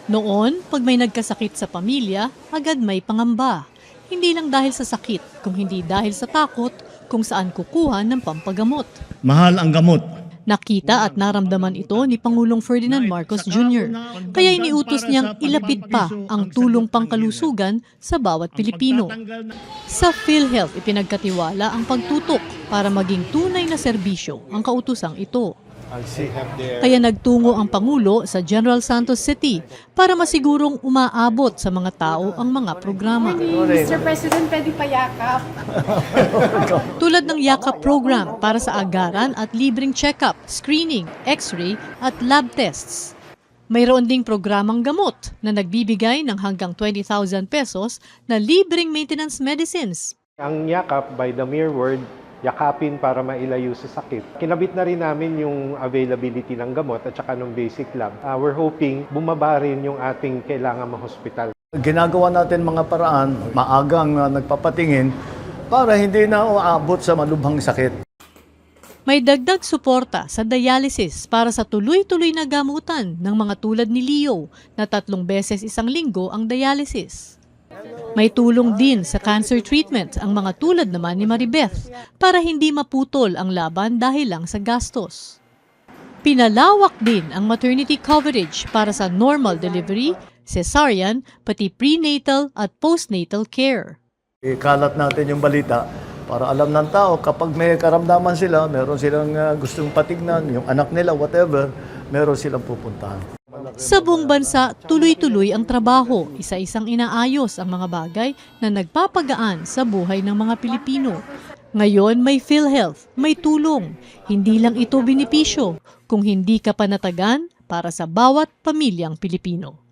Noon, pag may nagkasakit sa pamilya, agad may pangamba. Hindi lang dahil sa sakit, kung hindi dahil sa takot kung saan kukuha ng pampagamot. Mahal ang gamot. Nakita at naramdaman ito ni Pangulong Ferdinand Marcos Jr. Kaya iniutos niyang ilapit pa ang tulong pangkalusugan sa bawat Pilipino. Sa PhilHealth, ipinagkatiwala ang pagtutok para maging tunay na serbisyo ang kautusang ito. Kaya nagtungo ang Pangulo sa General Santos City para masigurong umaabot sa mga tao ang mga programa. Mr. President, pwede payakap. Tulad ng Yakap program para sa agaran at libreng check-up, screening, x-ray at lab tests. Mayroon ding programang gamot na nagbibigay ng hanggang 20,000 pesos na libreng maintenance medicines. Ang yakap, by the mere word, yakapin para mailayo sa sakit. Kinabit na rin namin yung availability ng gamot at saka ng basic lab. We're hoping bumaba rin yung ating kailangan ma-hospital. Ginagawa natin mga paraan, maagang nagpapatingin para hindi na uabot sa malubhang sakit. May dagdag suporta sa dialysis para sa tuloy-tuloy na gamutan ng mga tulad ni Leo na 3 beses isang linggo ang dialysis. May tulong din sa cancer treatment ang mga tulad naman ni Maribeth para hindi maputol ang laban dahil lang sa gastos. Pinalawak din ang maternity coverage para sa normal delivery, cesarean, pati prenatal at postnatal care. Ikalat natin yung balita para alam ng tao kapag may karamdaman sila, meron silang gustong patignan, yung anak nila, whatever, meron silang pupuntahan. Sa buong bansa, tuloy-tuloy ang trabaho, isa-isang inaayos ang mga bagay na nagpapagaan sa buhay ng mga Pilipino. Ngayon may PhilHealth, may tulong. Hindi lang ito benepisyo, kung hindi ka panatagan para sa bawat pamilyang Pilipino.